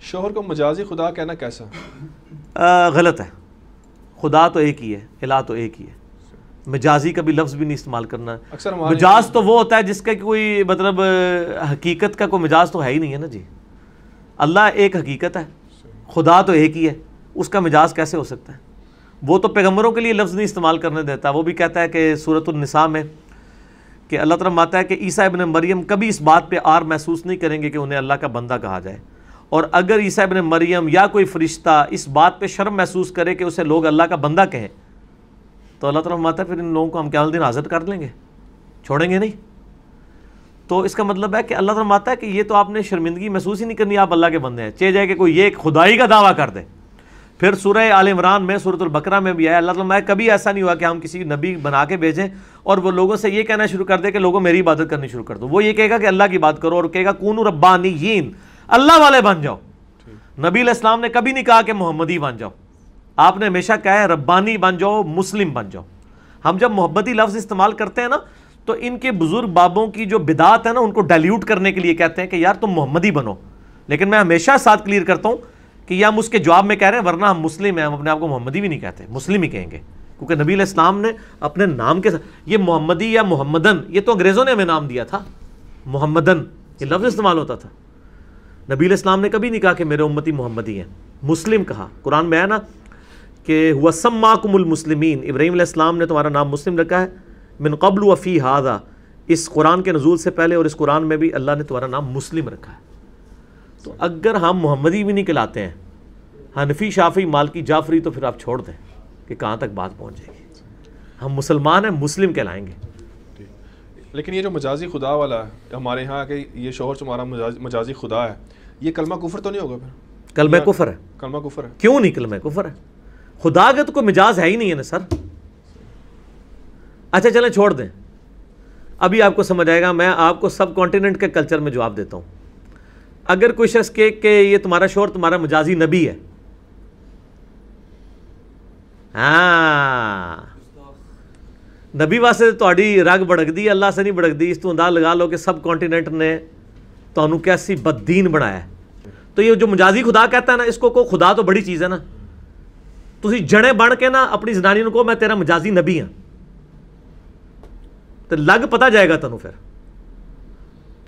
شوہر کو مجازی خدا کہنا کیسا؟ غلط ہے. خدا تو ایک ہی ہے، الہ تو ایک ہی ہے. مجازی کا بھی لفظ بھی نہیں استعمال کرنا. مجاز تو وہ ہوتا ہے جس کا کوئی مطلب حقیقت کا کوئی مجاز تو ہے ہی نہیں ہے نا جی. اللہ ایک حقیقت ہے، خدا تو ایک ہی ہے، اس کا مجاز کیسے ہو سکتا ہے؟ وہ تو پیغمبروں کے لیے لفظ نہیں استعمال کرنے دیتا. وہ بھی کہتا ہے کہ سورۃ النساء میں کہ اللہ تعالیٰ فرماتا ہے کہ عیسیٰ ابن مریم کبھی اس بات پہ عار محسوس نہیں کریں گے کہ انہیں اللہ کا بندہ کہا جائے، اور اگر عیسیٰ ابن مریم یا کوئی فرشتہ اس بات پہ شرم محسوس کرے کہ اسے لوگ اللہ کا بندہ کہیں تو اللہ تعالیٰ فرماتا ہے پھر ان لوگوں کو ہم قیامت دن حاضر کر لیں گے، چھوڑیں گے نہیں. تو اس کا مطلب ہے کہ اللہ تعالیٰ فرماتا ہے کہ یہ تو آپ نے شرمندگی محسوس ہی نہیں کرنی، آپ اللہ کے بندے ہیں. چاہے جائے کہ کوئی یہ خدائی کا دعویٰ کر دے. پھر سورہ آل عمران میں، سورۃ البقرہ میں بھی آیا اللہ تعالیٰ کبھی ایسا نہیں ہوا کہ ہم کسی نبی بنا کے بھیجیں اور وہ لوگوں سے یہ کہنا شروع کر دے کہ لوگوں میری عبادت کرنی شروع کر دو. وہ یہ کہے گا کہ اللہ کی بات کرو، اور کہے گا کونوا ربانیین، اللہ والے بن جاؤ. نبی علیہ السلام نے کبھی نہیں کہا کہ محمدی بن جاؤ، آپ نے ہمیشہ کہا ہے ربانی بن جاؤ، مسلم بن جاؤ. ہم جب محبتی لفظ استعمال کرتے ہیں نا تو ان کے بزرگ بابوں کی جو بدعات ہے نا ان کو ڈائلیوٹ کرنے کے لیے کہتے ہیں کہ یار تم محمدی بنو. لیکن میں ہمیشہ ساتھ کلیئر کرتا ہوں کہ یہ ہم اس کے جواب میں کہہ رہے ہیں، ورنہ ہم مسلم ہیں، ہم اپنے آپ کو محمدی بھی نہیں کہتے، مسلم ہی کہیں گے. کیونکہ نبی علیہ السلام نے اپنے نام کے ساتھ یہ محمدی یا محمدن، یہ تو انگریزوں نے ہمیں نام دیا تھا. محمدن یہ لفظ استعمال ہوتا تھا. نبی علیہ السلام نے کبھی نہیں کہا کہ میرے امتی محمدی ہیں. مسلم کہا. قرآن میں ہے نا کہ هو سماکم المسلمین، ابراہیم علیہ السلام نے تمہارا نام مسلم رکھا ہے. من قبل وفی ھذا، اس قرآن کے نزول سے پہلے اور اس قرآن میں بھی اللہ نے تمہارا نام مسلم رکھا ہے. تو اگر ہم محمدی بھی نہیں کہلاتے ہیں، حنفی، شافعی، مالکی، جعفری، تو پھر آپ چھوڑ دیں کہ کہاں تک بات پہنچ جائے گی. ہم مسلمان ہیں، مسلم کہلائیں گے. لیکن یہ جو مجازی خدا والا ہے ہمارے ہاں کہ یہ شوہر تمہارا مجازی خدا ہے، یہ کلمہ کفر تو نہیں ہوگا پھر؟ کلمہ کفر ہے. کلمہ کفر ہے. کیوں نہیں کلمہ کفر ہے؟ خدا کا تو کوئی مجاز ہے ہی نہیں ہے نا سر. اچھا چلیں چھوڑ دیں، ابھی آپ کو سمجھ آئے گا. میں آپ کو سب کانٹیننٹ کے کلچر میں جواب دیتا ہوں. اگر کوئی شخص کہ یہ تمہارا شوہر تمہارا مجازی نبی ہے، ہاں نبی واسطے تہاڈی رگ بڑک دی، اللہ سے نہیں بڑک دی. اس تو انداز لگا لو کہ سب کانٹیننٹ نے تانوں کیسی بددین بنایا ہے. تو یہ جو مجازی خدا کہتا ہے نا، اس کو خدا تو بڑی چیز ہے نا. تسی جڑے بن کے نا اپنی زنانی کو میں تیرا مجازی نبی ہاں تو لگ پتا جائے گا تنوں پھر،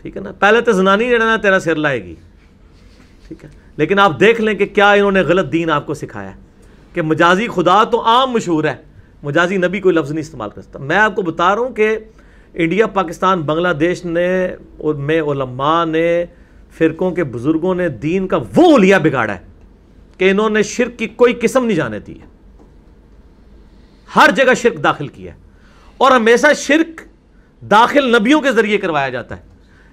ٹھیک ہے نا. پہلے تو زنانی جڑا نا تیرا سر لائے گی، ٹھیک ہے. لیکن آپ دیکھ لیں کہ کیا انہوں نے غلط دین آپ کو سکھایا ہے کہ مجازی خدا تو عام مشہور ہے، مجازی نبی کوئی لفظ نہیں استعمال کرتا. میں آپ کو بتا رہا ہوں کہ انڈیا، پاکستان، بنگلہ دیش میں علماء نے، فرقوں کے بزرگوں نے دین کا وہ حلیہ بگاڑا ہے کہ انہوں نے شرک کی کوئی قسم نہیں جانے دی ہے. ہر جگہ شرک داخل کیا ہے، اور ہمیشہ شرک داخل نبیوں کے ذریعے کروایا جاتا ہے.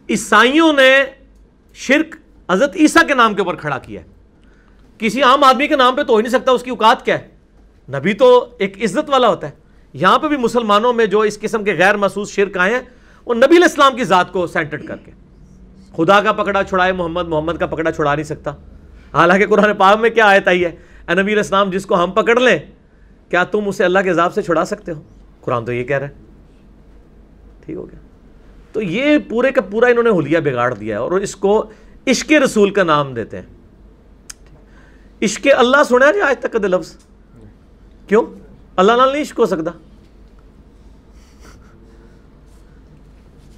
عیسائیوں نے شرک حضرت عیسیٰ کے نام کے اوپر کھڑا کیا ہے. کسی عام آدمی کے نام پہ تو ہو ہی نہیں سکتا، اس کی اوقات کیا ہے. نبی تو ایک عزت والا ہوتا ہے. یہاں پہ بھی مسلمانوں میں جو اس قسم کے غیر محسوس شرک آئے ہیں وہ نبی علیہ السلام کی ذات کو سینٹرڈ کر کے. خدا کا پکڑا چھڑائے محمد، محمد کا پکڑا چھڑا نہیں سکتا. حالانکہ قرآن پاک میں کیا آیت آئی ہے، اے نبی علیہ السلام جس کو ہم پکڑ لیں کیا تم اسے اللہ کے عذاب سے چھڑا سکتے ہو؟ قرآن تو یہ کہہ رہا ہے. ٹھیک ہو گیا. تو یہ پورے کا پورا انہوں نے حلیہ بگاڑ دیا ہے، اور اس کو عشق رسول کا نام دیتے ہیں. عشق اللہ سنا جی آج تک کدے لفظ؟ کیوں؟ اللہ نال نہیں عشق ہو سکتا.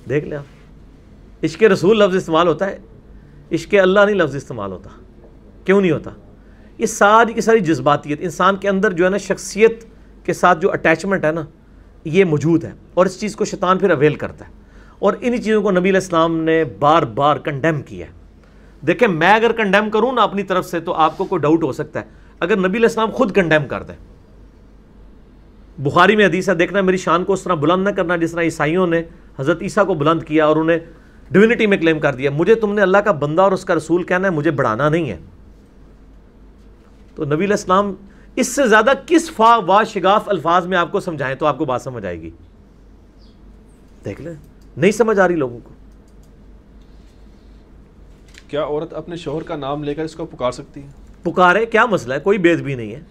دیکھ لیں آپ، عشق رسول لفظ استعمال ہوتا ہے، عشق اللہ نہیں لفظ استعمال ہوتا. کیوں نہیں ہوتا؟ یہ ساری کی ساری جذباتیت انسان کے اندر جو ہے نا، شخصیت کے ساتھ جو اٹیچمنٹ ہے نا، یہ موجود ہے، اور اس چیز کو شیطان پھر اویل کرتا ہے. اور انہی چیزوں کو نبی علیہ السلام نے بار بار کنڈیم کیا ہے. دیکھیں میں اگر کنڈیم کروں نا اپنی طرف سے تو آپ کو کوئی ڈاؤٹ ہو سکتا ہے. اگر نبی علیہ السلام خود کنڈیم کر دیں، بخاری میں حدیث ہے، دیکھنا میری شان کو اس طرح بلند نہ کرنا جس طرح عیسائیوں نے حضرت عیسیٰ کو بلند کیا اور انہیں ڈیوینٹی میں کلیم کر دیا. مجھے تم نے اللہ کا بندہ اور اس کا رسول کہنا ہے، مجھے بڑھانا نہیں ہے. تو نبی علیہ السلام اس سے زیادہ کس شگاف الفاظ میں آپ کو سمجھائیں تو آپ کو بات سمجھ آئے گی. دیکھ لیں، نہیں سمجھ آ رہی لوگوں کو. کیا عورت اپنے شوہر کا نام لے کر اس کو پکار سکتی ہے؟ پکارے، کیا مسئلہ ہے؟ کوئی بے ادبی نہیں ہے.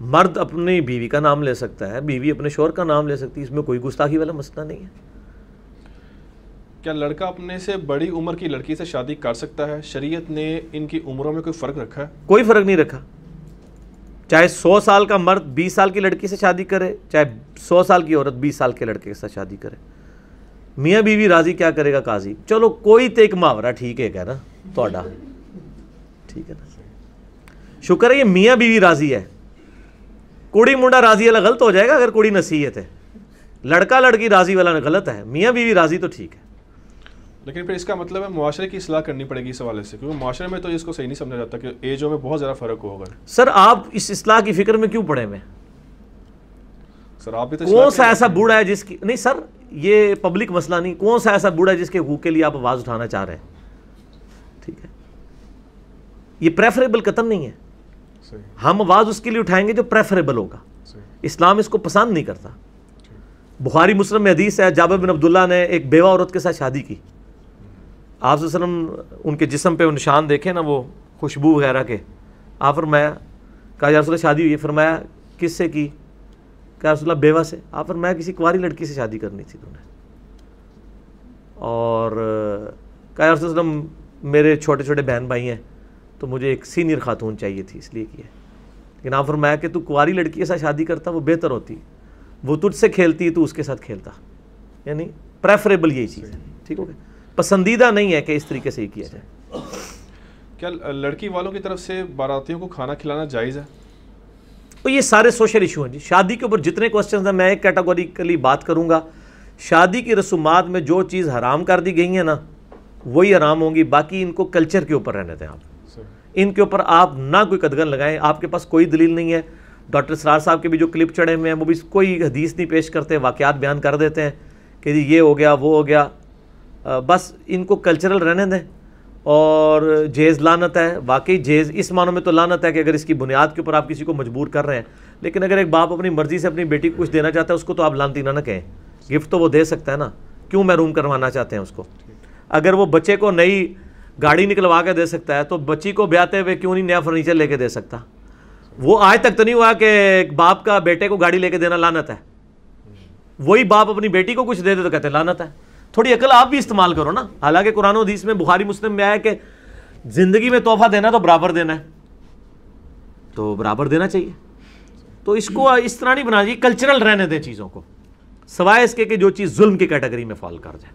مرد اپنی بیوی کا نام لے سکتا ہے، بیوی اپنے شوہر کا نام لے سکتی ہے، اس میں کوئی گستاخی والا مسئلہ نہیں ہے. کیا لڑکا اپنے سے بڑی عمر کی لڑکی سے شادی کر سکتا ہے؟ شریعت نے ان کی عمروں میں کوئی فرق رکھا ہے؟ کوئی فرق نہیں رکھا. چاہے 100 سال کا مرد 20 سال کی لڑکی سے شادی کرے, چاہے 100 سال کی عورت 20 سال کے لڑکے کے ساتھ شادی کرے. میاں بیوی راضی کیا کرے گا قاضی؟ چلو کوئی تو ایک محاورہ ٹھیک ہے کہنا توڑا, ٹھیک ہے نا, شکر ہے یہ میاں بیوی راضی ہے. کڑی منڈا راضی والا غلط ہو جائے گا اگر کڑی نصیحت ہے, لڑکا لڑکی راضی والا غلط ہے, میاں بیوی راضی تو ٹھیک ہے. لیکن پھر اس کا مطلب ہے معاشرے کی اصلاح کرنی پڑے گی اس حوالے سے, کیونکہ معاشرے میں تو اس کو صحیح نہیں سمجھا جاتا کہ ایجوں میں بہت زیادہ فرق ہوگا. سر آپ اس اصلاح کی فکر میں کیوں پڑے ہوئے؟ سر آپ بھی تو کون سا ایسا بوڑھا ہے جس کی, نہیں سر یہ پبلک مسئلہ نہیں, کون سا ایسا بوڑھا ہے جس کے حقوق کے لیے آپ آواز اٹھانا چاہ رہے ہیں؟ ٹھیک ہے, یہ پریفریبل قطن نہیں ہے. ہم آواز اس کے لیے اٹھائیں گے جو پریفریبل ہوگا. اسلام اس کو پسند نہیں کرتا. بخاری مسلم میں حدیث ہے, جابر بن عبداللہ نے ایک بیوہ عورت کے ساتھ شادی کی. آپ صلی اللہ علیہ وسلم ان کے جسم پہ نشان دیکھے نا وہ خوشبو وغیرہ کے, آپ فرمایا, کہا یا رسول اللہ شادی ہوئی ہے؟ فرمایا کس سے کی؟ کہا رسول اللہ بیوہ سے. آپ فرمایا کسی کنواری لڑکی سے شادی کرنی تھی تم نے. اور کہا یا رسول اللہ میرے چھوٹے چھوٹے بہن بھائی ہیں تو مجھے ایک سینئر خاتون چاہیے تھی اس لیے کی ہے. لیکن آپ فرمایا کہ تو کنواری لڑکی کے ساتھ شادی کرتا وہ بہتر ہوتی, وہ تجھ سے کھیلتی تو اس کے ساتھ کھیلتا. یعنی پریفریبل یہی چیز ہے. ٹھیک ہو گیا, پسندیدہ نہیں ہے کہ اس طریقے سے ہی کیا جائے. کیا لڑکی والوں کی طرف سے باراتیوں کو کھانا کھلانا جائز ہے؟ تو یہ سارے سوشل ایشو ہیں جی. شادی کے اوپر جتنے کوسچنز ہیں میں ایک کیٹیگوریکلی بات کروں گا. شادی کی رسومات میں جو چیز حرام کر دی گئی ہیں نا وہی حرام ہوں گی, باقی ان کو کلچر کے اوپر رہنے دیں آپ. ان کے اوپر آپ نہ کوئی قدغن لگائیں. آپ کے پاس کوئی دلیل نہیں ہے. ڈاکٹر اسرار صاحب کے بھی جو کلپ چڑھے ہوئے ہیں وہ بھی کوئی حدیث نہیں پیش کرتے, واقعات بیان کر دیتے ہیں کہ جی یہ ہو گیا وہ ہو گیا. بس ان کو کلچرل رہنے دیں. اور جیز لعنت ہے, واقعی جیز اس معنوں میں تو لعنت ہے کہ اگر اس کی بنیاد کے اوپر آپ کسی کو مجبور کر رہے ہیں. لیکن اگر ایک باپ اپنی مرضی سے اپنی بیٹی کو کچھ دینا چاہتا ہے اس کو تو آپ لعنتی نہ کہیں. گفٹ تو وہ دے سکتا ہے نا, کیوں محروم کروانا چاہتے ہیں اس کو؟ اگر وہ بچے کو نئی گاڑی نکلوا کے دے سکتا ہے تو بچی کو بیاتے ہوئے کیوں نہیں نیا فرنیچر لے کے دے سکتا؟ وہ آج تک تو نہیں ہوا کہ ایک باپ کا بیٹے کو گاڑی لے کے دینا لعنت ہے. وہی باپ اپنی بیٹی کو کچھ دے دے تو کہتے ہیں لعنت ہے. تھوڑی عقل آپ بھی استعمال کرو نا. حالانکہ قرآن و حدیث میں بخاری مسلم میں آیا کہ زندگی میں تحفہ دینا تو برابر دینا ہے, تو برابر دینا چاہیے. تو اس کو اس طرح نہیں بنا چاہیے, کلچرل رہنے دیں چیزوں کو, سوائے اس کے کہ جو چیز ظلم کی کیٹیگری میں فال کر جائے.